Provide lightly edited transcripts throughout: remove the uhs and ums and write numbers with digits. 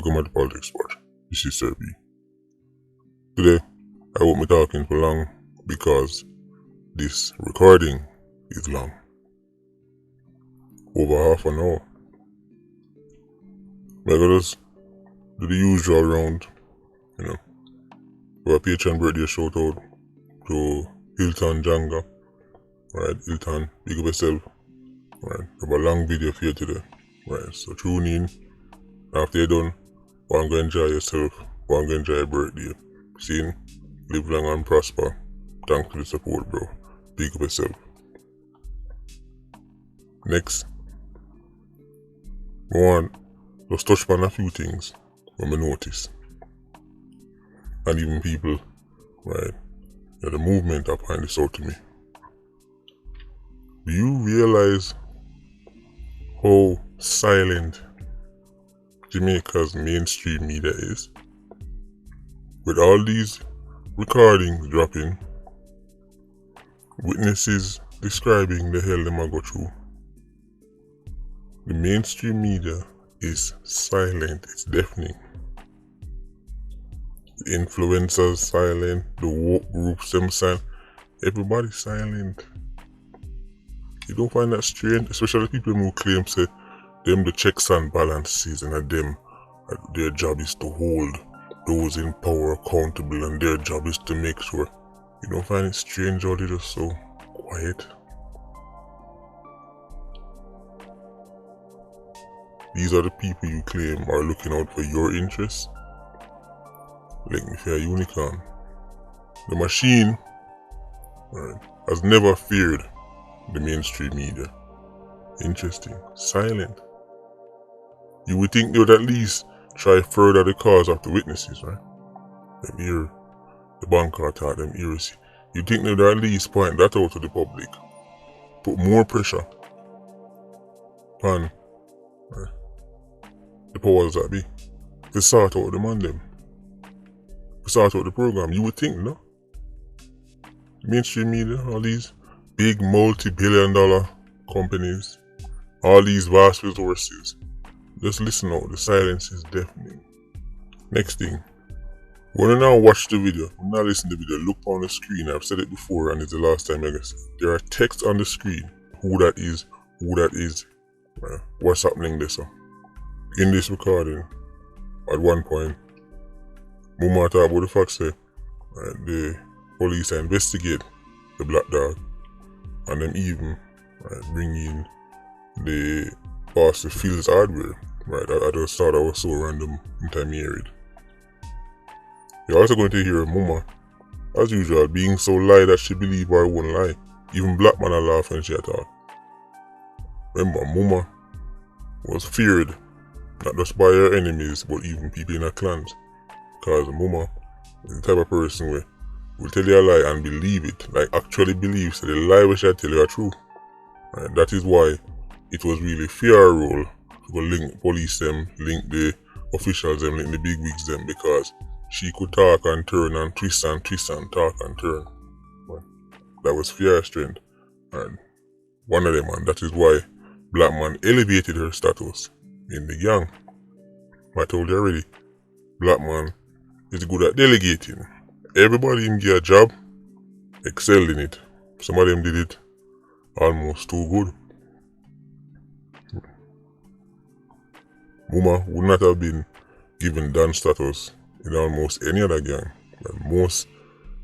Welcome to the Politricks Spot. This is Sir B. Today, I won't be talking for long because this recording is long. Over half an hour. I'm gonna just do the usual round, for a Patreon birthday shout out to Hilton Janga. Right, Hilton, big up yourself. Right, I have a long video for you today. Right, so tune in. After you're done, go and enjoy yourself. Go and enjoy your birthday. See, live long and prosper. Thanks for the support, bro. Big up yourself. Next, I want to touch on a few things when I notice. And even people, right, the movement that find this out to me. Do you realize how silent Jamaica's mainstream media is? With all these recordings dropping, witnesses describing the hell them a go through, the mainstream media is silent, it's deafening. The influencers silent, the woke groups them silent, everybody's silent. You don't find that strange, especially people who claim say them the checks and balances and that them their job is to hold those in power accountable and their job is to make sure. You don't find it strange how they just so quiet? These are the people you claim are looking out for your interests. Like me for a unicorn. The machine, right, has never feared the mainstream media. Interesting. Silent. You would think they would at least try further the cause of the witnesses, right? Them here, the banker attack, them ears. You think they would at least point that out to the public. Put more pressure on the powers that be. To sort out the man them. To sort out the program. You would think, no? Mainstream media, all these big multi-billion-dollar companies, all these vast resources. Just listen out, the silence is deafening. Next thing, when you now watch the video, when you now listen to the video, look on the screen. I've said it before and it's the last time I guess. There are texts on the screen, who that is, what's happening there. So, in this recording, at one point, Muma talk about the fact that the police investigate the black dog and them even bring in the boss of Fields Hardware. Right, I just thought that was so random in time I hear it. You're also going to hear Muma, as usual, being so lie that she believe her own lie. Even black man are laughing she talk. Remember, Muma was feared not just by her enemies but even people in her clans. Because Muma is the type of person where will tell you a lie and believe it, like actually believes that the lie which I tell you are true. Right, that is why it was really fair role to link police them, link the officials them, link the big wigs them, because she could talk and turn and twist and talk and turn. Right. That was fair strength. And one of them, and that is why black man elevated her status in the gang. I told you already, black man is good at delegating. Everybody in get a job, excelled in it. Some of them did it almost too good. Muma would not have been given Dan status in almost any other gang. And most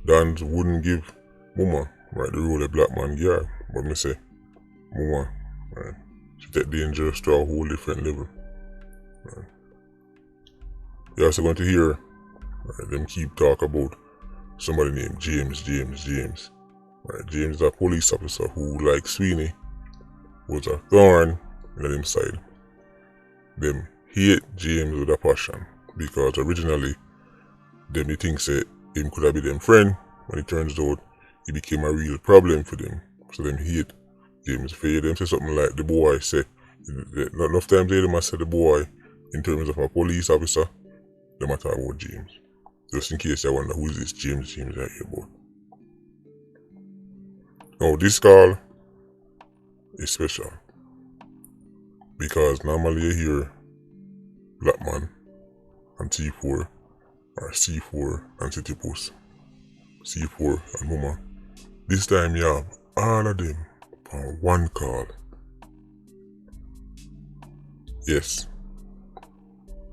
Dans wouldn't give Muma the role of black man girl. But me say, Muma, she take dangerous to a whole different level. You're also going to hear them keep talk about somebody named James. James is a police officer who, like Sweeney, was a thorn in them side. Them hate James with a passion because originally them they think say him could have been them friend, when it turns out he became a real problem for them. So them hate James. For them say something like the boy say, not enough times they must say the boy in terms of a police officer, they might talk about James. Just in case I wonder who is this James I hear about. Now this call is special because normally you hear black man and T4, or C4 and City Puss. C4 and Mama. This time you have all of them on one call. Yes,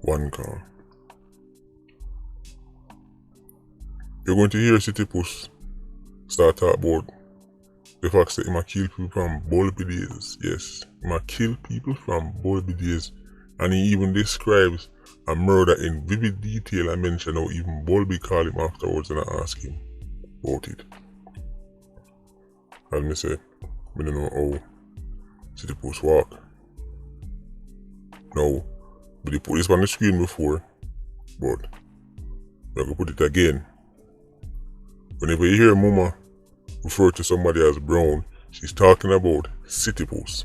one call. You're going to hear City Puss start talk about the fact that he might kill people from Bulbie days. Yes, he might kill people from Bulbie days. And he even describes a murder in vivid detail and mention how even Bulbie called him afterwards and asked him about it. As me say, I don't know how City Puss walk. Now, but they put this on the screen before, but we're going to put it again. Whenever you hear Mama refer to somebody as Brown, she's talking about City Puss.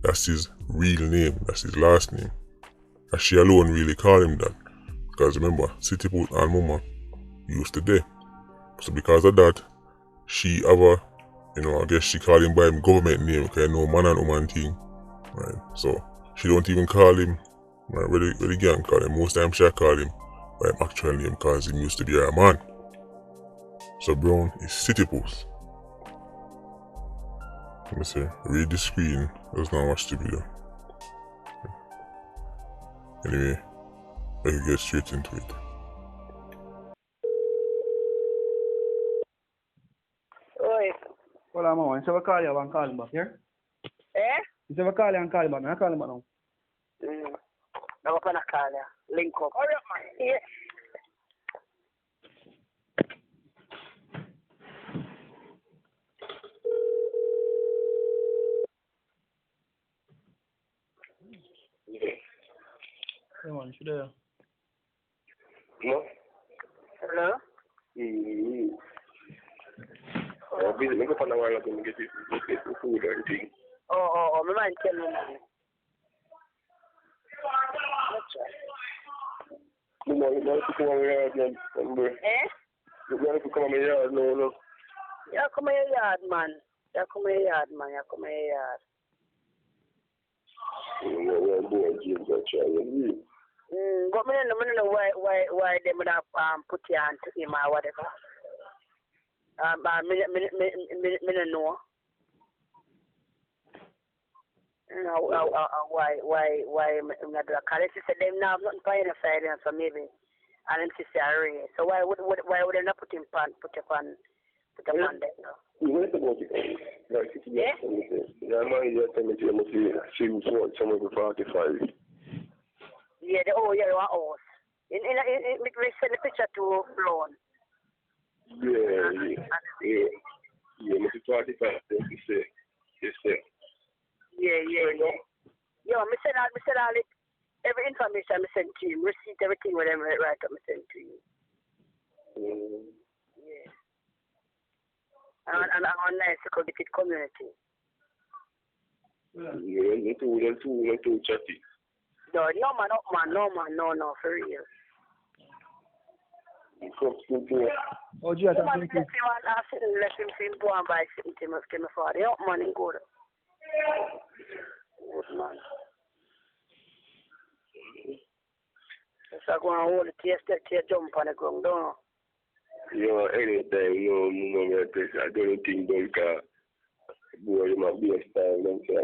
That's his real name, that's his last name. And she alone really call him that. Because remember, City Puss and Mama used to date. So because of that, she ever, I guess she call him by him government name, because no man and woman thing. Right? So she don't even call him, right, where the gang call him. Most time she call him by him actual name because he used to be her man. So Brown is City Puss. Let me say, read the screen, let's not watch the video. Anyway, I can get straight into it. Oi. Hold on, Mama. You say we call you and call him back, here? Eh? You say we call you and call him back. I call him back now. I'm gonna call you. Link up. Hurry up, man. Yeah. Hey, man, you there? No? Hello? Busy. Let me find a while ago and get the food or anything. Oh, my man tell me, man. You want to come on my yard, man? Eh? You want to come on my yard, no? Yeah, come in your yard, man. Yeah, come in your yard, man. Yeah, come in your yard. We're bored, James, I try and read. But I don't know why they would have put you on to him or whatever. I don't know. Why I'm not doing it? She said them now have nothing for any side, so maybe and then she said array. So why would they not put him on there now? You know about it, like it's yeah, man, you tell me you must see somewhere before 45. Yeah, they want us. We send the picture to Brown. Yeah, must be 45, you say. Yeah. Yeah, I said all it. Every information I sent to you, receipt, everything, whatever I write up, I send to you. Yeah. And I'm on nice to the community. Yeah, not too chatty. No, for real. Oh, gee, I Man, think let him see him go and buy something to my father. You man, and good. Good man. So I go and hold the tear jump on the ground, don't you? Anytime, I don't think don't boy, you might be a style, them say,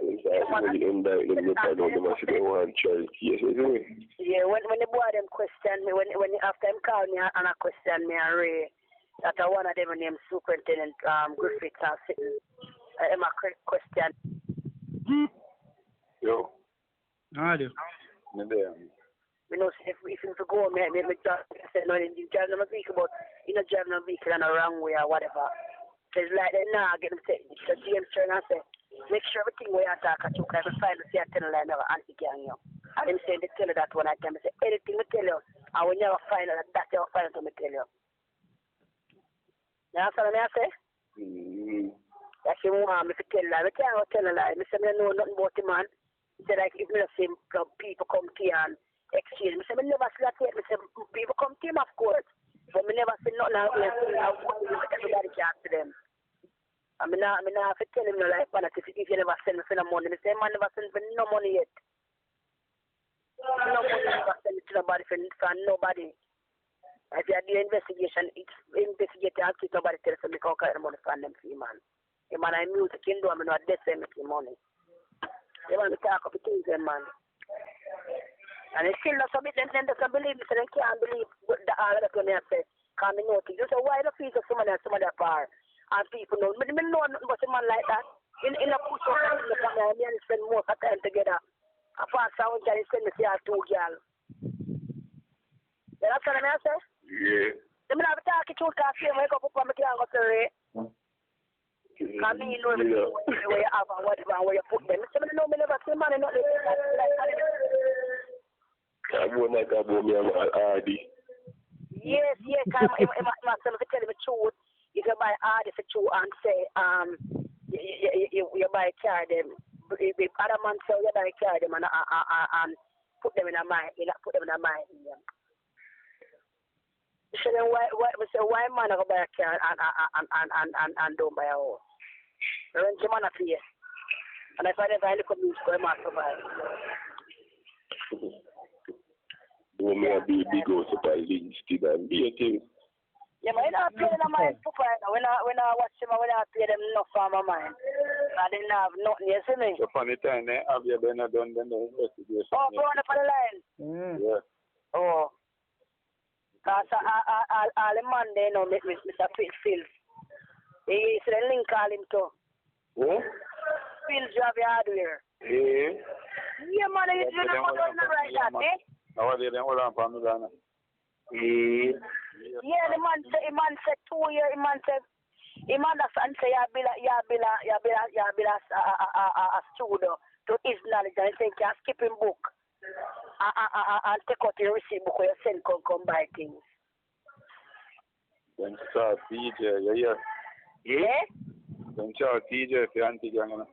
when you indict them, look at them, I say they want to try it. Yes, isn't it? Yeah, when the boy them question me, when after him call me and I question me and Ray, that one of them named Superintendent Griffiths are sitting, I'm a question. Yo. I do. You know, if you go, me just say, no, you drive no vehicle, but you know, drive no vehicle in a wrong way or whatever. It's like that now, get them say, so James turn and say, make sure everything we attack at you, because I find to see a tell line of anti-gang, you. And him saying, they tell you that one I can say, anything we tell you, and we never find out that you find out to me tell you. You understand what I say? That's him want me to tell you, I can't tell a lie. I say, I know nothing about the man. He said, like, if me see people come to you and exchange, I say, I never see that yet. I say, people come to him, of course. But I never see nothing out there. Everybody can to them. I mean, I have to tell him no life, man. If you never send me for no money, I say, man never send me no money yet. No money never send to nobody from nobody. If you do investigation, it's investigate and keep nobody tell us me can't collect the money from them for man. The man I music can do, I'm not dead say make money. They want to talk up the things then man. And they still not submit them doesn't believe it, so they can't believe the all that when they say, come in notice. You say why the fees of some of that part? And people know. But they know nothing about a man like that. In a push up in the family, me and spend most of the time together. A fast sound can send me to your two girls. You understand what I say? Yeah. They may have a talk to you, wake up and can't go to it. Because me know where you have and whatever and where you put them. So I know me never see money not like I won't like about me and Hardy. yes, because I'm tell me the truth. You can buy Hardy for truth and say, you buy car them. If other man say you buy car them and put them in a mind, put them in a mind. So then why man go buy a car and don't buy a house? Rent your man a place. And if I never look at me, so I'm not survive. Do me a big house up a Lynch still and be a thing. Yeah, but you don't pay them a mind for when I watch them, when I pay them enough for my mind. I didn't have nothing, you see me? So funny time, have you been done the investigation? Oh, go on up on the line. Yeah. Oh. Because all the man they know make Mr. Phil. He is the link call him too. What? Phil job hardware. Yeah. Yeah, man, you don't go down right that, eh? How are they then? Hold on, Pamela. Yeah, the man said 2 years. The man understand say you build a studio to his knowledge and say you can skip him book and take out your receipt book where you send come buy things. Then start DJ, yeah. Yeah? Then start DJ for auntie gang.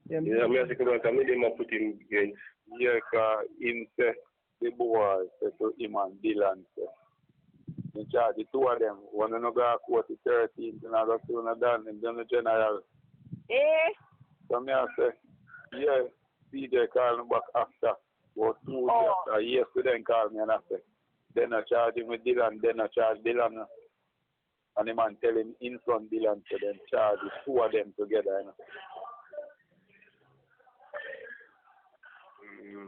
Yeah, me as a couple of them put him against. Yeah, because him say the boy said to him and Dylan say. In charge, the two of them, one of them go court the 13th and I go to done and then the general. Eh? So me I say, yeah, DJ call him back after. About 2 days after. Yes, to then call me and I say, then I charge him with Dylan, then I charge Dylan. And the man tell him in front Dylan to then charge the two of them together. You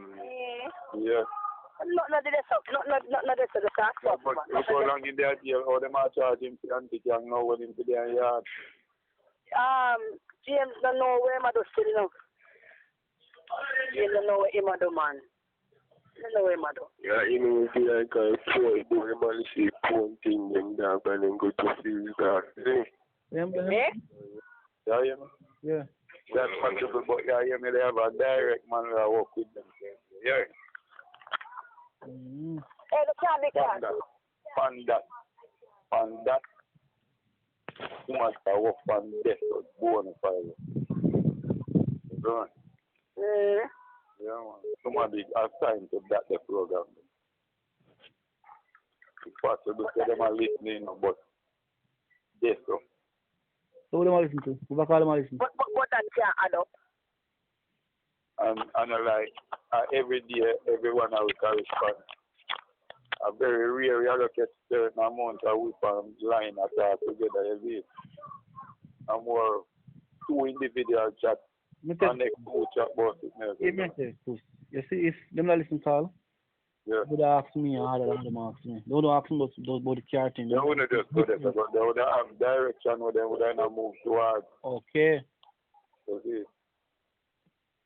know? Yeah. Not this the tax. But look how long in there jail, how them are charge him for anti-gang now with him to their yard. James don't know where him do still now. James don't know where him do, man. Don't know where him do. Yeah, you know, if you like a phone, do you man see phone thing them down and then go to field dark. Eh? Yeah, you know? Yeah. That's possible, but yeah, you know, they have a direct man that work with them. Yeah. Hey, the can't be can't. On that. Too much I work on death or bonfire. Right. Yeah, man. Somebody assigned to that the program. It's possible that them are listening, but yes, so. So what do I listen to? What call them I listen to? But that can't add up. And like every day, everyone I will correspond. A very rare allocate certain amount of we from line attack together every day. And more 2 individual chat and next 2 chat about it. You see, if them not listen call, yeah. they would ask me or other than them ask me. They would ask me about the car thing. They wouldn't just do that, but they would have direction where they would not move towards. Okay. You see?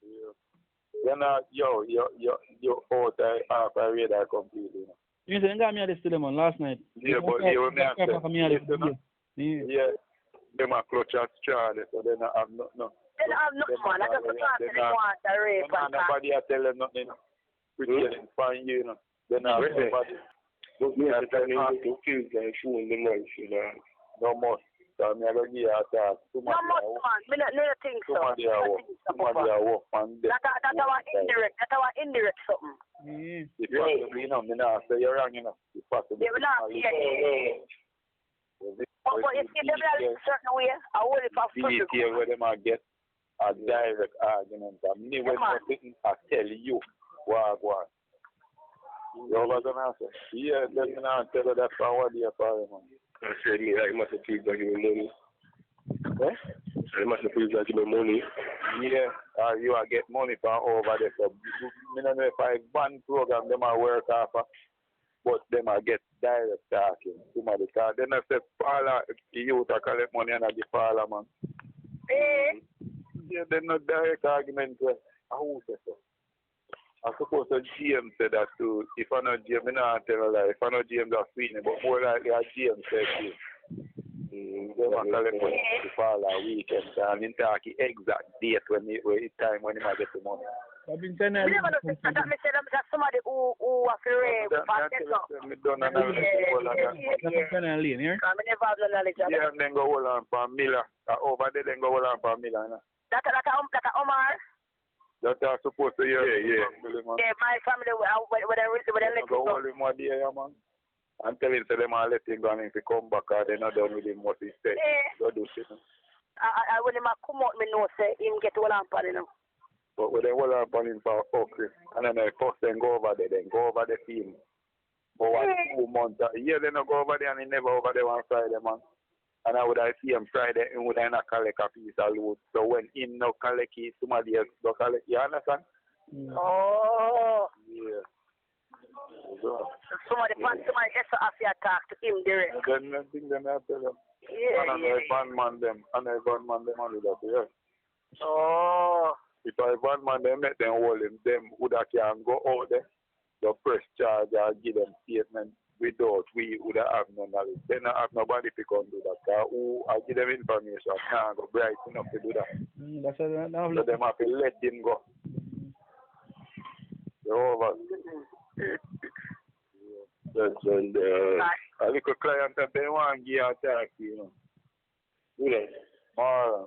Yeah. Then you're out half a radar completely. You know? You know, they got me at this dilemma last night. Yeah, but you were not yeah. Them are clutch at straw, so they don't have nothing. They don't have nothing, man. I just can't say they want a rape. Nobody tell them nothing. Pretending fine, you know. They don't have nobody. But me at the time, you feel like showing the noise, you know. No more. So I'm going to give you a talk. No more, man. I don't think so. Somebody are work on this. That's our indirect. That's our indirect something. If possibly, you know, me not say you're wrong, you know. If possibly. Yeah, but if you don't have a certain way, I will if I see it here where they might get a direct argument. I mean, when I tell you what. You over there now, sir? Yeah, let me now tell you that for what year for him, man. I said, me, I must have please give me money. Eh? I must have please give me money. Yeah, you are get money from over there. So, I don't know if I ban program, them are work off, but them are get direct talking. Somebody, because then I say, Paula, the youth are collect money and I give Paula, man. Yeah, there's no direct argument. Who says so? I suppose the GM said that too. If I know GM, I don't tell her that. If I know GM, that's sweet, but more likely a GM said too. They might collect money to fall a weekend and in talk the exact date when it's time when he might get the money. I've been telling you. That somebody who was rape. Yeah, and then go hold on for Miller. Over there, then go hold on for Miller. That Omar. That are supposed to hear. Yeah, my family, when I let go hold him one day, man. And tell him to them all let him go and if he come back, they're not done with him what he said. Go do shit. I when him come out, me know say him get all on him. But when they hold on him for okay, and then they first then go over there, then go over the team. For 2 months, a year they not go over there and he never over there one Friday, man. And I would have see him Friday and would not collect a piece of load. So when him no collect it, somebody else go collect. You understand? Oh. Yeah. Somebody else have to talk to him direct. Then I think they have to tell him. Yeah. And I gunman them. And I gunman them and do that. Yeah. Oh. If I gunman them, make them hold him. Them would have can go out there. The press charge or give them statement. Without we would have no knowledge. They don't have nobody to come do that. Who I give them information can't go bright enough to do that. That's so them have to let him go. They're over. That's when a little client that they want to give a tax, you know. Who that? Marlon.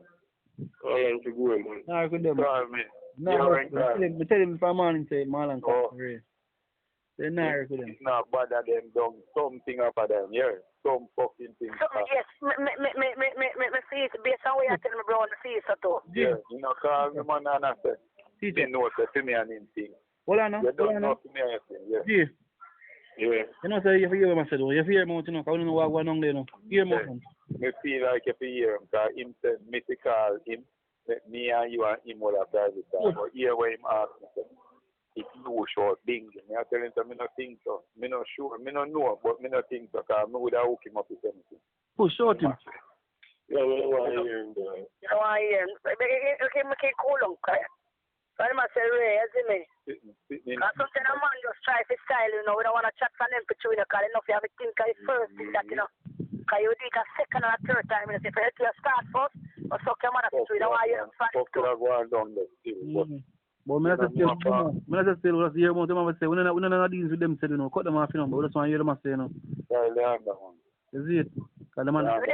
I am to go, man. No, I could do Call me. No, I tell him for morning, say Marlon come for real. They're not with them. It's not bad that them done something up at them, yeah. Some fucking thing. Yes, me face, based on what you tell me, bro, me face at all. Yeah, you know, call me man and I say, they know say to me and him thing. Hold on now. You don't know to me anything, yeah. Yeah. Yeah. You know, say, you hear what I said, you hear him out, you know, because you know what going on there, you know. Hear him out. Me feel like if you hear him, because him said, me to call him, me and you and him will have private time. But hear what him ask me, if you short things, I tell him, me not think so. Me not sure, me not know, but me not think so, because me would have hooked him up with anything. Push short him. Yeah, we don't want to hear him, boy. You don't want to hear him. Okay, me can't call him, okay? So I must say, Ray, you see me? Because sometimes a man just try to style, you know, we don't want to chat for them between you, because enough you have to think of the first thing that, you know. Because you do it a second or a third time, you know, if you start first, or suck your mother, so we don't want to hear him first. Fuck could have gone down there still, but me not still, just hear about them, I say, we don't have deals with them, say, you know, cut them off, you know, but we just want to hear them say, you know. You see it? Because the man... We'll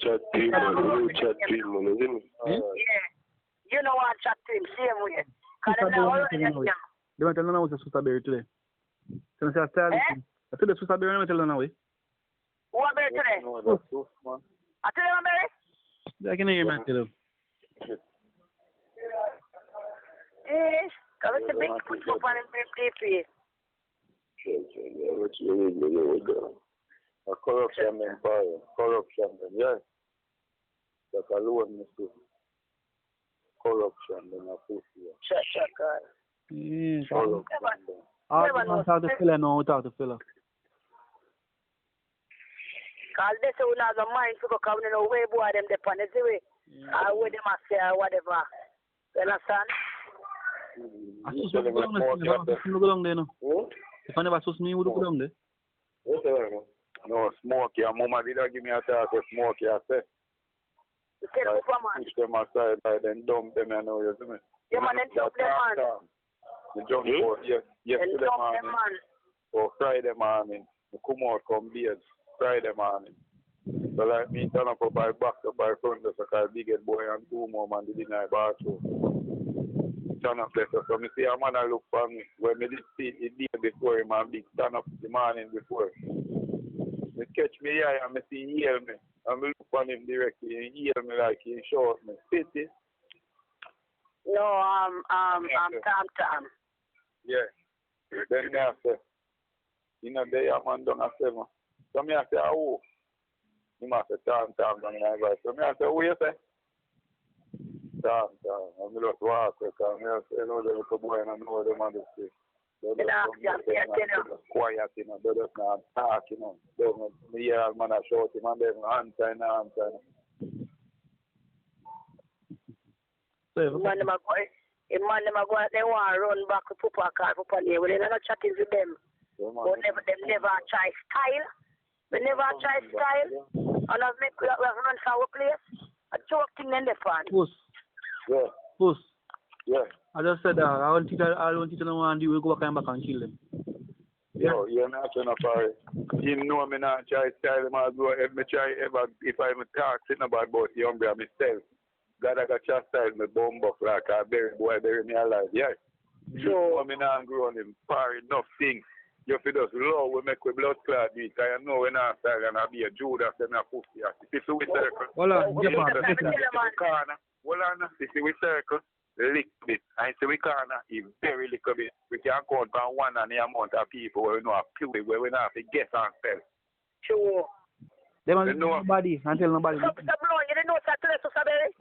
chat to him, man, isn't it? Yeah. You know what, chat to him, same way. Because they already know. They want to tell us what's a berry today. So I say, I tell the Swiss berry, I'm telling you now, eh? What berry today? No, that's so man. I tell you what berry? I can hear you, man, tell you. Yes, because it's a big push up on him, DP. What you need to know with that? A corruption in power. Corruption, yeah. That's alone, Mr. Corruption, then a pussy. Shut, God. Yeah, corruption. I talk to fella now, we talk to fella. Because they say we not have mind to go come in the way, boy, them depend on the way. Or where they must say, or whatever. You understand? I go down there, no? If I never saw me, would go down there. No, Smokey. And Mama did give me a talk with Smokey. I said, push them aside, and then dump them, I know, you see me? Yeah, man, then dump them, man. The jump out, yesterday morning, or Friday morning, the come out, come beard, Friday morning. So like me, turn up by back up by front, so I big head boy and 2 more man did in my bathroom. Turn up there, so me see a man I look for me. When me did see it the day before him and big turn up the morning before. Me catch me here and me see he hear me. And me look for him directly and he hear me like he short me. Pity. No, Tom. Yeah. Then me I say, you know, they are man down at 7. So me I say, oh. He must say, Tom, down in the advice. So me I say, who you say? Tom. I'm just walk because me I say, no, the little boy and I know them on the street. They just quiet, you know, they just not talk, you know. They don't hear a man shout him and they don't answer. Man, them a go out, they want to run back to Papa car, Papa there. Well, they not chatting with them. But them never try style. They never try style. And I've make we have run for our place. A joke thing in the fan. Puss. Yeah. Puss. Yeah. I just said that. I want teacher no one do we go back and kill them. Yo, you're not trying to parry. You know me not try style him as well. If me try ever, if I'm talk sitting about the umbrella myself, God I got chastise me bum buck like a bury me alive. Yeah. You know me not grow on him parry enough things. You feel just low we make with blood clot do it. I know when I style and I be a Judas and a pussy. This is with circle. Hold on, Hold on, this is with circle. Little bit. I say we can't very little bit. We can count on one and the amount of people where we know a few where we don't have to guess and sell. Sure. They don't tell nobody and tell nobody. So, bro, you didn't know that to Sabere?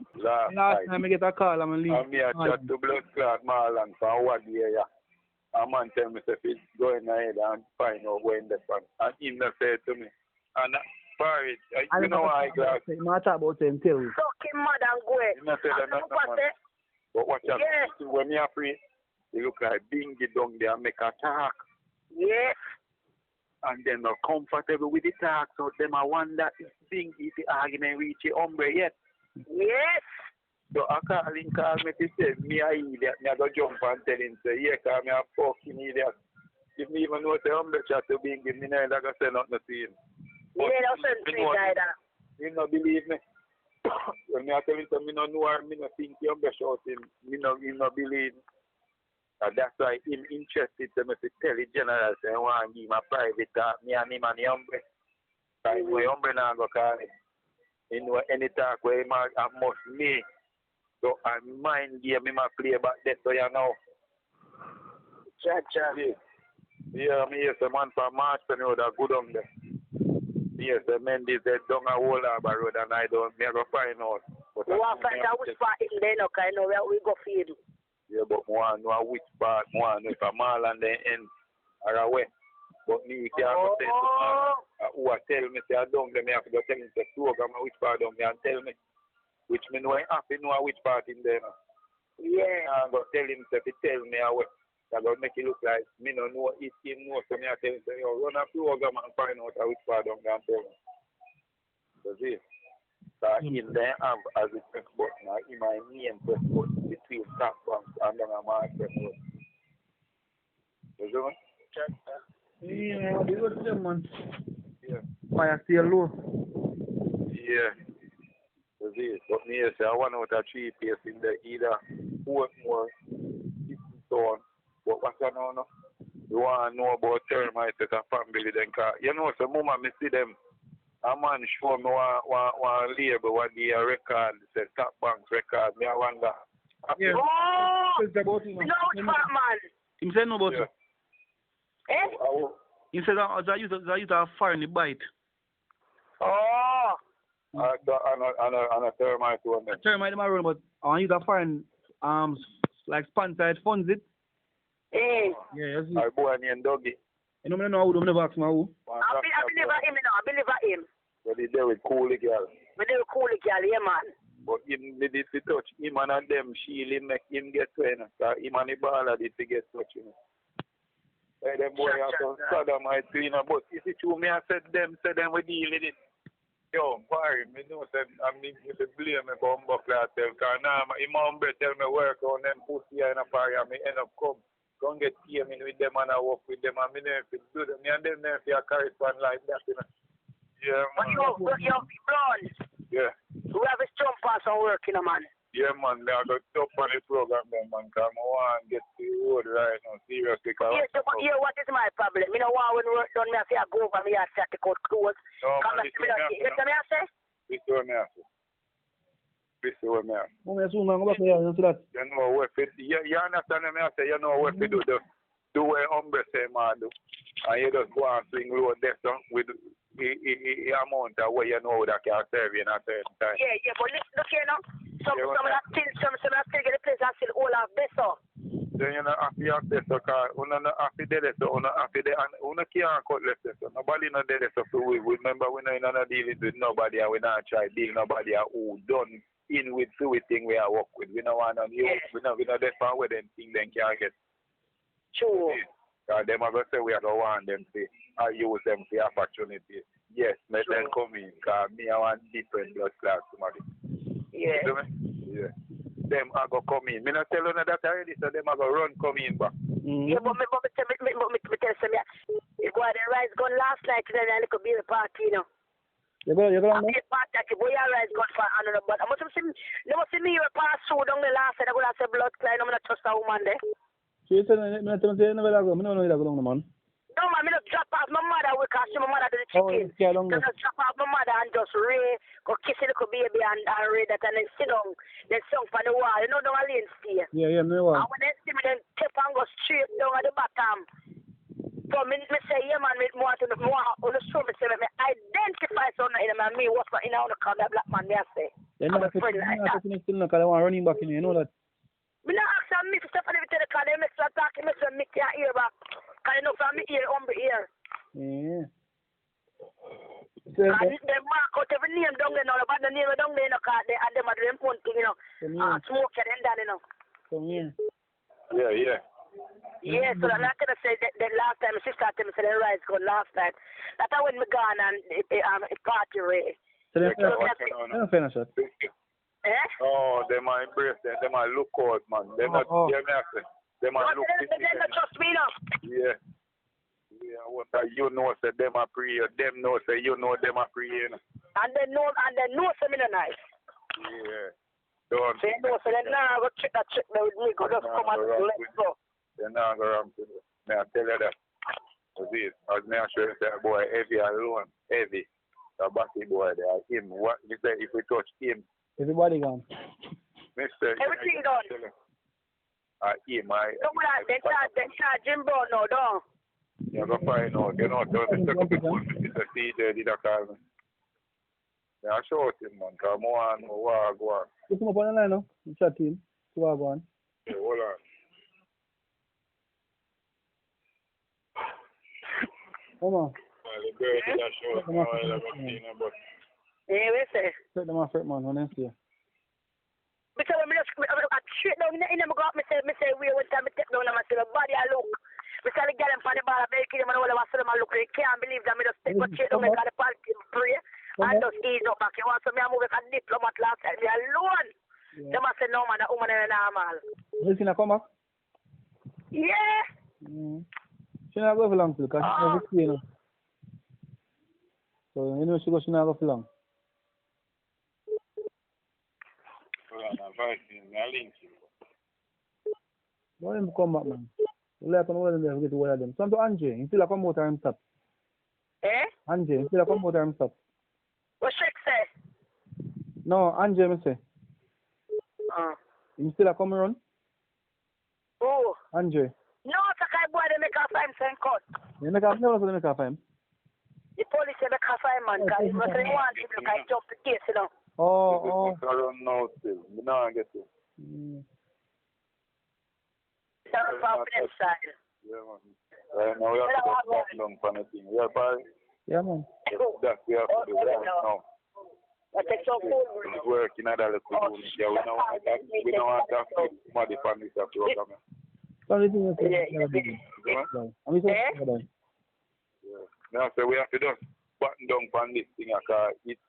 Last time I get a call, I'm leave. And me a chat to blood clot Marlon for what year, yeah. A man tell me if it's going ahead and find out where in the front. And him not say to me. And sorry, you know why I glass. You might talk about him tell you. Suck him mad and go ahead. You not say that not man. But watch out, when me afraid, they look like Bingy down there and make a talk. Yes. And they're not comfortable with the talk, so them I wonder if Bingy the argument reach the umbre yet. Yes. So I call me to say, me a idiot, me I go jump and tell him, say, yeah, because me a fucking idiot. If me even know the umbre chat to Bingy, me never going to say nothing to him. You don't say nothing either. You don't believe me. When I tell him, I don't know or I don't think you shout him, I don't believe. And that's why I'm interested to tell the general, say, I want to give him a private talk, me and him and the umbre. I know the umbre now go call him. You know, any talk where he must me. So I mind game, I play back that, so you know. Cha. Yeah, me hear some man from March, you know, that good umbre. Yes, the men did that down a whole harbor road and I don't never find out. But we want to find out which part in there, okay? No, we go feed. Yeah, but one know which part, one if a mall and then end or away. But me can't go tell who I tell me, say I don't, then I have to go tell him, say, program which part down there and tell me. Which me know I have to know which part in there. Yeah. I go tell him, say, tell me away. I go make it look like me no know it, him know, so me I tell him, say, yo, run a program and find out which part down there and tell me. So see, so in there have as a press button, in my name press button between top banks and then a market. You see me? Yeah, they go to them, man. Yeah. Fire still low. Yeah. You see, but me say I want out a 3 place in there, either Portmore, Easton. But what you know, you want to know about termites as a family, then, you know, so moment me see them, a man show me one label, what the record, say Top Banks record, me I wonder. Yeah. Oh! About him, no, it's fat man. Him say no about yeah. Eh? He said that you have fire in the bite. Oh! And a termite one then. Termite them around, but I want you to find like sponsored funds it. Eh. Yeah, yes. I boy named Dougie. You know me know who, never ask me who. I believe him, you know, I believe him. But he there with cool girl. But they were cool, girl, yeah, man. But him did it to touch him and them shield him, make him get to him. So him and the baller did to get touch him. Hey, them boy are so sodomite, you know, but is it true me I said them we deal with it. Yo, sorry, me know said I mean if you blame me for Buckler tell, cause now my mom tell me work on them pussy in a party and me end up come get teaming with them and I work with them and me know if it's good, me and them know if you correspond like that, you know. Yeah, man. But yo, bronze. Yeah. We have a strong pass on work, you know, man. Yeah, man, I got top on the program then, man, because I want to get to the road right now, seriously. Yeah, what is my problem? You know, when work done, me I say I go over, me I say I take out clothes. No, man, this is what I say. This is what I say. This is what I say. Oh, yes, man, go back there, you see that? You know what fit, you understand me, I say, you know what to do, though. do what Umbre say, man, do. And you just go and swing road there, so, with the amount of what you know that can serve you in a certain time. Yeah, but look here now. Some of that still get a place and still all have better. Then you know, after you have this, because you know, after that, so you know, after that, and you know, can't cut less. So nobody know that. So we remember we know not dealing with nobody, and we not try deal nobody who done in with thing we are work with. We don't want to use. We know that far where them thing then can't get. True. Because them are going to say we don't want them to use them for opportunity. Yes, let them come in. Because me, I want different blood class. Somebody. Yeah. Yeah. Them are going to come in. Me not tell you that already, so them are going to run come in back. Yeah, but me tell you, you go out and rice gun last night, then I could be the party, you know. You go I'm the party that you boy rice gun for another, but I must see me pass through down the last and I go to say blood clot, I'm not trust a woman there. So you said, I'm not going to go down the man. No, man, I drop off my mother because my mother do the chicken. I just drop off my mother and just go kiss the little baby and ray that and then sit down, then sing for the wall. You know, the alien stay. Yeah, no one. And when they see me, then tip and go straight down at the bottom. So me say, yeah, man, me want to on the show, me say, me identify something in me, what's in our car, that black man, me say. I'm a friend like that. I want running back in, you know that. Me not ask them, me to step on the car, they make start talking, me say, me can't hear back. Because you know, from me ear, here. Yeah. And they mark out every name down there, no, but the name down there, no, and them are doing one thing, you know. Smoke and then, you know. Come here. Yeah. Yeah, so I'm not going to say that last time, my sister told me, the rice gun last time. That's when me gone and party ray. So they're finish it. Eh? Oh, they might embrace them. They might look out, man. They're not, they might look they don't trust me, no. Yeah. Yeah, what you know, say them are pray, them know, say you know them are praying. And they know, say me no nice. Yeah. Don't. They know, so they now go check that with me, go just come and let's go. They're not going to may I tell you that. As me I show you that boy heavy alone, heavy. The backy boy there, him. What you say if we touch him? Everybody gone. Mister, everything done. Him, they charge Jim Brown now, don't. You're going to find out, you know, Mr. CJ did a call me. I showed him, man, because I want to go on. Put him up on the line now. Chat to him. So I go on. Yeah, hold on. Come on. The girl did a show. Yeah, we say. Take them off, man, when they see you. Because when I straight down in them, go up, me say, we one time I take down them and say, body I look. Because the girl them from the bar, I make them and all of us, them look, they can't believe that me just take my straight down, make the party pray, and just ease up back. You want to me, I move like a diplomat last time, me alone. Them I say, no man, that woman is normal. You see her come back? Yeah. She not go for long, because she never see, you know. So, you know, she not go for long. Why him come back, man? You like one of them, get one of them. Some to Andre, he still come out and stop. Eh? Andre, he still come out and stop. What Sheikh say? No, Andre, me say. He still come run? Oh. Andre. No, it's a guy boy, they make a fine sign cut. They make a fine? The police say make a fine, man, because he must want to look at jump the case, you know. Oh. I don't know still. We don't get it. That's our friend side. Yeah, man. Right now we have to go long for nothing. Yeah, bye. Yeah, man. That we have to do right now. I take some food. It's working at a little room. Yeah, we don't want that somebody from this program. Sorry, thing is, now, so we have to just button down on this thing because it's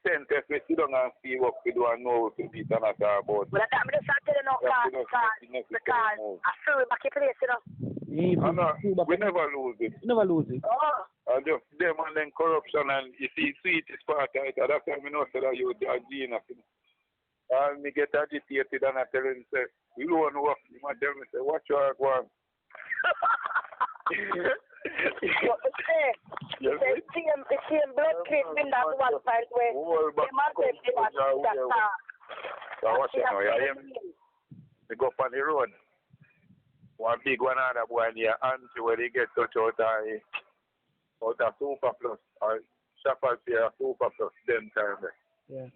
sentence we sit down and see what we do and know what to beat and not about. Well, I'm just telling you, because I feel back in place, you know. We never lose it. Oh. Just them and then corruption and you see sweet is part of it. That's why I know that you are genius. And me get agitated and I tell him, say, you don't know what you might tell me, say, what you are going? The same blood clot in that one point where the man said they must so what you know, I go up on the road. One big one other boy near Auntie where they get touch out of Super Plus or Shopper's here Super Plus them time there. Yeah.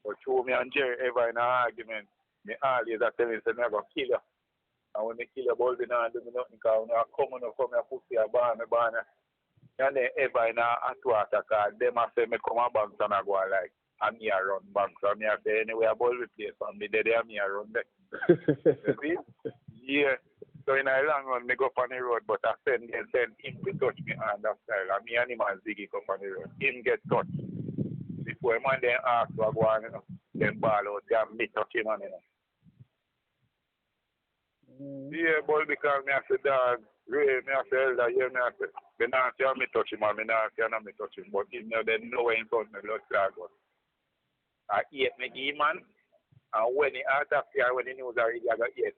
But through me and Jerry ever in an argument, me always are telling them never kill you. And when they kill you, Bulbie now do me nothing because when I come and pussy a barn. And then ever in a water car, them a say me come a bank and I go like, and me a run bank. So me a say anyway a Bulbie place and me there and me a run there. You see? Yeah. So in a long run, me go up on the road, but I send him to touch me on that style. And me and him and Ziggy go up on the road. Him get touched. Before him and then ask to go on, you know, then ball out, then me touch him on, you know. Yeah, Bulbie because me a say dog, Ray, me a say elder, yeah, me a say, me not say me touch him and me not say me touch him, but him know they know where in front of me blood clot gun. I eat me give man, and when he out of here, when the news already I got eat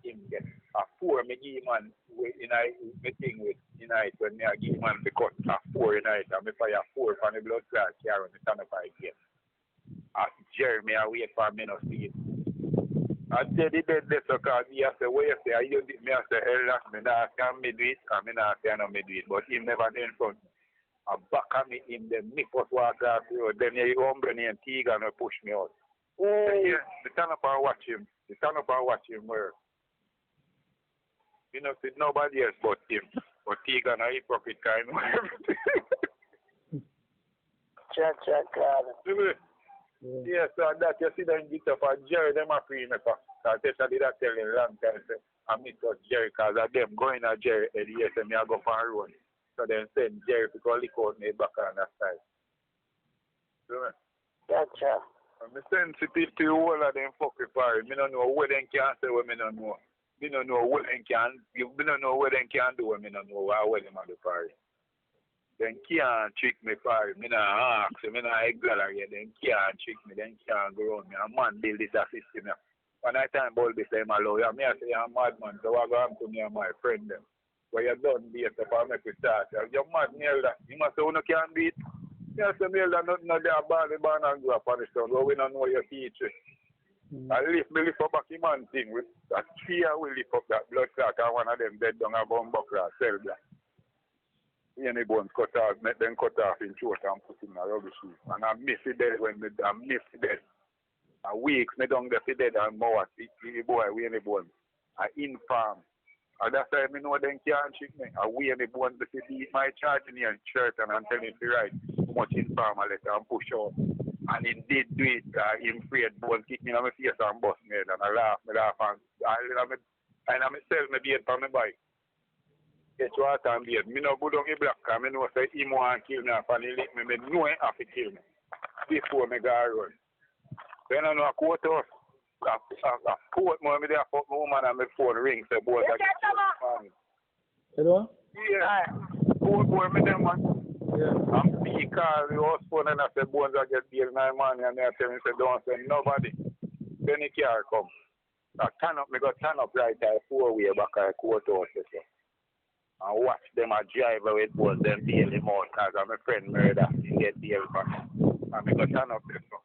him get. A 4 me give man in a thing with night when me a give man because a 4 in night and me fire 4 from the blood clot carry me stand up again. As Jeremy I wait for me no see it. I said the dead lesser cause he say what you say you did me I say hell me not can me do it and me not can me do it but him never did in front. I back at me in the me first walk off the road then he humble me and Tiga and push me out. Yeah, they stand up and watch him. They stand up and watch him work. You know, see nobody else but him. But he gonna hypocrite kind of everything. Check, Yeah, so that you see them get up and Jerry, them a free me for. Because I did that tell him long time, say, I miss out Jerry because of them going at Jerry and he say me I go for a run. So then send Jerry to go lick out me back on that side. You know? Gotcha. I'm sensitive to all of them fucking party. Me don't know what they can say what me don't know. Me don't know what they can do when me don't know what them are the party. Then can't trick me party. Me not ask, me not exaggerate. Then can't trick me, then can't go around me. A man build this system. When I time Bulbie say my lawyer, me I say I'm mad man, so I go on to me and my friend them. Where you done beat up and make we start. You're mad near that. You must say you can't beat. You say me nothing no there bad and go up on the stone. We don't know your teacher. I lift up back him man thing with that 3 year we lift up that blood clot and one of them dead down a bum buckler cell black. Any bones cut off, make them cut off in throat and put in a rubbish heap. And I miss it dead when I miss it dead. A weeks me down there dead and more the boy we any bones. I inform. And that's why I know them can't trick me. I we any bones to beat my charge in your shirt and I'm telling you right too much inform I let them push out. And he did do it, him afraid, bones kick me in my face and bust me and I laugh, and I myself, me beard for my bike. Get what I'm beard. Me no go down the block, because I know say him want to kill me, and he lick me, me know he have to kill me. Before me go run. Then I know a courthouse, a court, me there fuck my woman and my phone ring, say boys I get money. Hello? Yeah. Court boy me there man. Yeah. I'm speaking call the house phone and I said, bones I get bail my money and they tell me, say, don't send nobody. Then the car come. I got turn up right there 4-way back at the courthouse. And watch them a drive with bones, them bail him out because I'm a friend murder. He get bail back. And I got turn up there. So.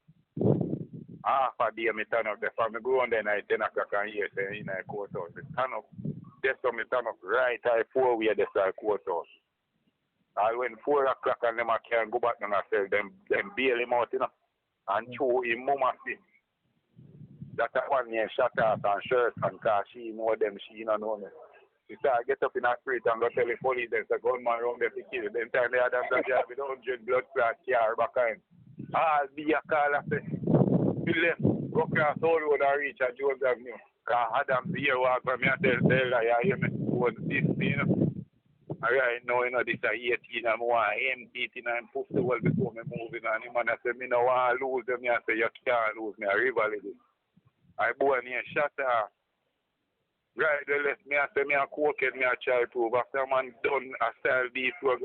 Half a day I turn up there. So I go on there at 10 o'clock and hear say in the courthouse. Turn up. That's so I turn up right there 4-way that's the courthouse. I went 4 o'clock and them I can't go back and I said them bail him out, you know, and show him mama see. That one year shut off and shirt and cause she know them, she don't know me. She said I get up in the street and go tell the police there's a gunman around there to kill. Then time they had them drive with 100 blood clot car back in. I'll be a call and say, we left, go across all road and reach at Jones Avenue. Cause Adam here walk from me and tell I hear me was this, you know. Right now, you know, this is 18 and more empty and push the world before me moving and him and I say, me no want to lose them. I say, you can't lose me. I rival it. I born here shut off. Right, they left me. I say, me a coke and me a try to. After man done a style beef, but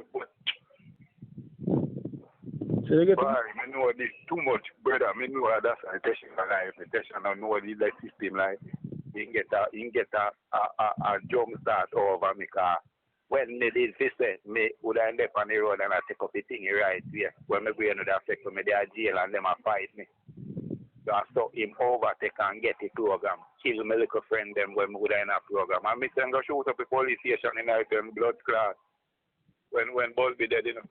sorry, me know this too much, brother. Me know that's a testing life. The testing I know the system like he get a jump start over me car. When they did this, me would end up on the road and I take up the thing right here. When me go into the affect me, they are jail and them a fight me. So I saw him overtake and get the program. Kill my little friend them when we were in a program. And me send go shoot up the police station in Item blood clot. When Bulbie dead, you know.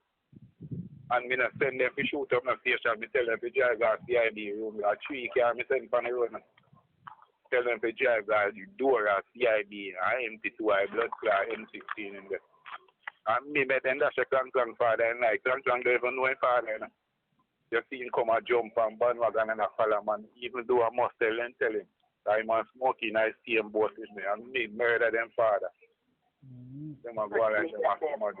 And me not send them to shoot up the station. Me tell them to drive our CID room. A 3 car me send from the road. Tell them to drive our door at CID. And empty 2 blood clot M16 in there. And me met them dash a clan father and like clan don't even know his father, you know. You see him come and jump on bandwagon and a follow man. Even though I must tell him, I man smoking, I see him both with me. And me murder them father. Them a go and them a come and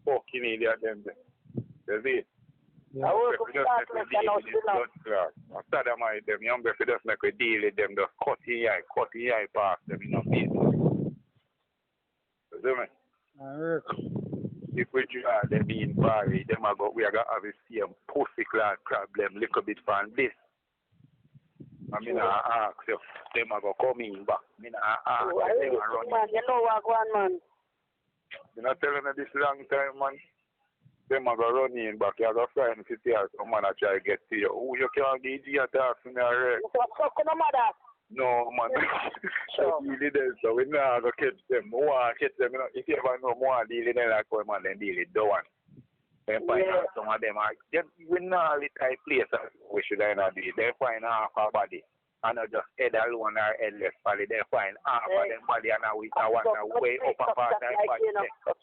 fucking idiot them there. You see? I work with blood clot. After them I them young if you just make a deal with them, just cut the eye past them, you know. You see me? If we draw them in Barry, we are going to have the same pussy class problem little bit from this. I mean, I ask you, them are going to come in back. I mean, I ask them to run. Man, you know what going man. You know, telling you this long time, man. Them are going to run in back. You are going to find 50 years, some man try to get to you. Oh, you can't get idiot off in your head. What's no matter? No, man. So we not going to catch them. We want to catch them. You know, if you ever know more deal with them like man, then deal with the one. Then find out some of them are we not the type places we should not do. They find half our body. And not just head alone or headless body. They find half of them body and we want to way up a part of their body.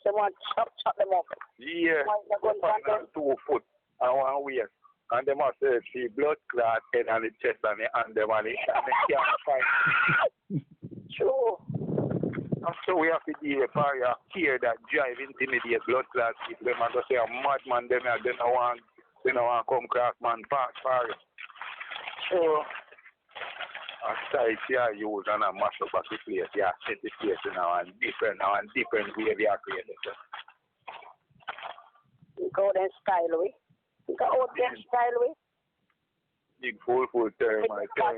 Someone chop them up. Yeah. They find out 2 foot and 1 waist. And they must say see blood clot head on the chest and the hand them and they can't find. True. And so we have to deal with a care that drive intimidate blood clot people. Them are going to say a madman them and they don't want to come cross man fast for it. True. A site you use and a mash up at the place, you set the place now and different behavior created. You go then style way. You go out there style way. Big full termite. I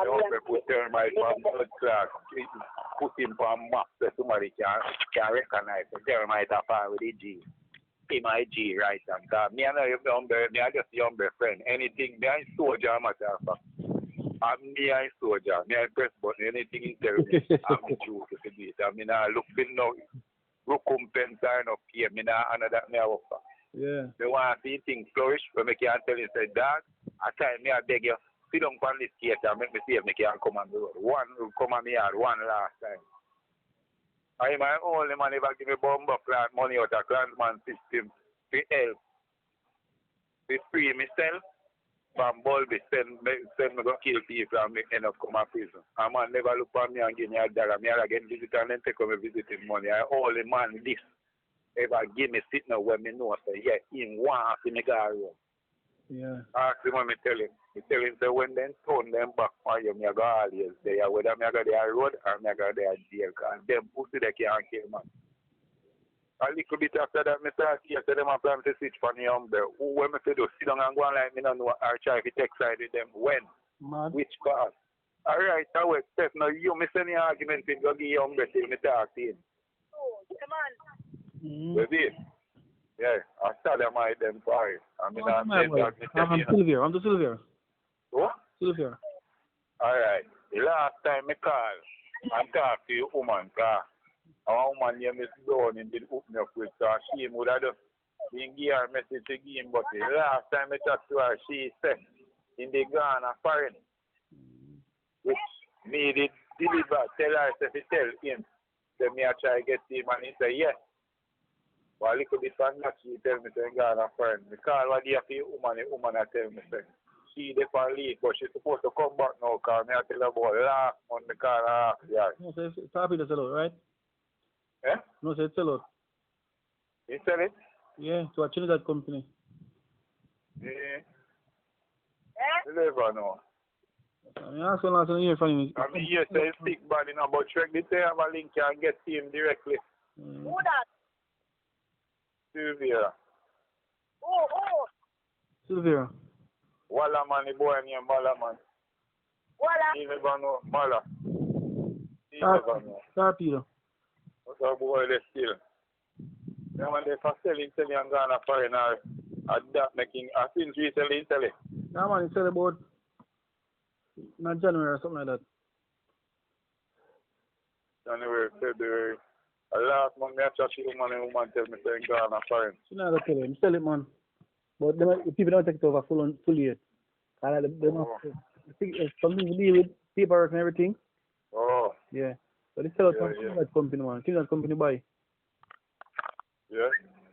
hope they put termite on blood clot. Put him on map so somebody can recognize the termite apart with the G. MIG right and that. Me and I just young friend. Anything, me I soldier matter of fact. Me I soldier. Me I press button. Anything in tell me, I'm true to do it. I mean I look for no recompense enough here. Me nah honor that me I work for. Yeah. They want to see things flourish, but me can't tell you say dog. At time me I beg you, sit down on this gate and make me see if me can come on the road. One will come on me yard, one last time. I my only man ever give me bomber plant money out of klansman system to help. To free myself from Bulbie, send me go kill people and me end up come to prison. A man never look for me and give me $1. Me again visit and then take me visiting money. I only man this ever give me sit now when me know say yeah, him want to me go around. Yeah. Ask him when me tell him. Me tell him say when them turn them back for you, me go always there. Whether me go there road or me go there jail. And them pussy they can't kill man. A little bit after that, me start here, so them a plan to switch for the umbrella. When me say do sit down and go on like me no know or try to take side with them. When? Man. Which part? Alright, I will Steph. Now you me send your argument in go give you umbrella till me talk to him. Oh, come on. You see? Yeah, I start them out them for it. I mean, I'm still here. I'm still here. What? Still here. Alright. The last time I call and talk to your woman, car. Our woman name is Dawn and did open up with her. She would have just been give her a message to give him, but the last time I talked to her, she said in the Ghana foreign, which me did deliver, tell her to tell him, that me I try to get him, and he said yes. But a little bit from that, she tell me to Ghana foreign. Me call what do you for your woman, the woman I tell me, say, she dey for leave, but she's supposed to come back now, because me I tell her about last month, me call her half yard. No, so it's happy to sell out, right? Eh? No, so it's sell out. You sell it? Yeah, to a Trinidad company. Yeah. You never know. I mean, that's one last year from him. I mean, yes, they stick body now, but check the have a link and get him directly. Who that? Sylvia. Oh. Sylvia. Walla man, the boy named Mala man. Walla. He never know. Mala. He never know. Torpedo. What's our boy they still? Then when they for selling and gone a foreigner, that making, I think we selling. Nah, man, he said about not January or something like that. January, February. Last month, I chat to the woman tell me saying Ghana foreign. You know, tell him, sell it, man. But the people don't take it over full yet. Something to do with paperwork and everything. Oh. Yeah. But it's still a company, man. King company buy. Yeah.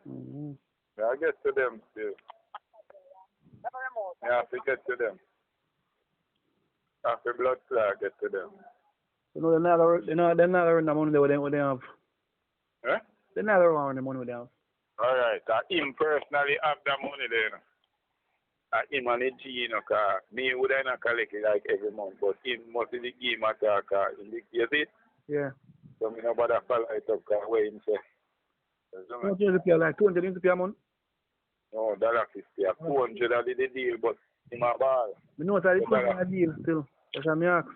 Mm-hmm. Yeah, I get to them still. Yeah, I have to get to them. After blood clot, get to them. You know, they're not around the money they have. Eh? They're not around the money they have. Alright, him personally have the money there. Him and the G, you know, cause me would not collect it like every month, but him must be the game attack, you see? Yeah. So me no bother follow it up, cause where him say. How much you pay, like 200 you pay a month? No, $50. 200 are the deal, but him a ball. I know that it's a deal still. That's what I ask.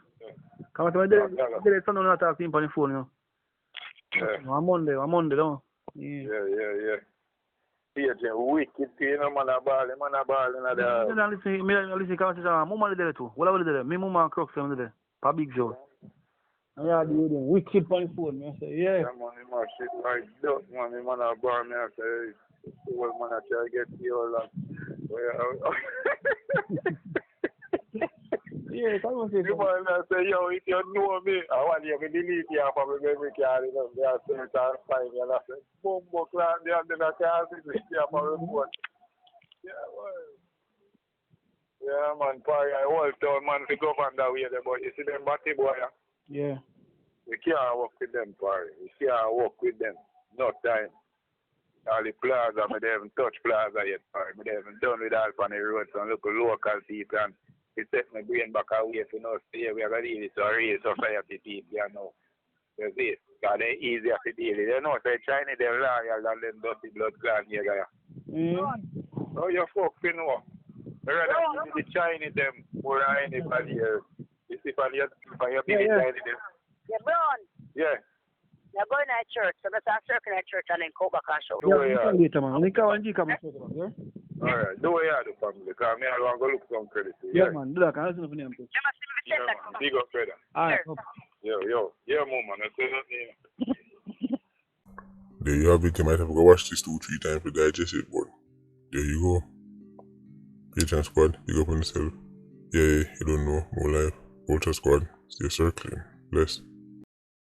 Come on, they son not talk to him on the phone, you know. Yeah. On Monday, though. Yeah. Yeah, wicked, you know, man a ball in the... Listen, conversation, Mama did it too. What I did it? Me, Mama, Crooks, them did it. Pa big show. Yeah, do the wicked on the phone, man. I say, yeah. Yeah, man, him a shit like duck, man. Him man a bar, me I say, well, man, I try to get you all that. Yeah, I was saying. You man, I say, yo, if you know me, I want you to delete your from the memory card, you know. They are saying, I'm fine, and I say, boom, clan, they are the card, delete your from the phone. Yeah, well. Yeah, man, party, I hold town, man, to govern that way, but you see them batty boy, yeah. We can't work with them, party. We can't work with them. No time. All the plaza, they haven't touched plaza yet, party. They haven't done with all on the road, some local people, and it set my brain back away to know, stay, we are going to deal with a race society people, you know. You see, because they're easier to deal with. You know, say Chinese, they're loyal than them dirty blood clan here, guy. Oh, you fuck, you know. Rather the Chinese, them, more than anybody else. You see, for your Chinese, them. Yeah, Brown. Yeah. You're going to church, so let's circle at church and then go back and show. Later, man. Alright, do what you do, family, because I want to go look some credit. Yeah, man, do that, I listen to them too. Yeah, man, big up, brother. Alright, Yo. Yeah, man, I say nothing. There you have it. You might have to go watch this 2-3 times to digest it, but there you go. Patreon squad, big up on yourself. Yeah, you don't know, more life. Ultra squad, stay circling. Bless.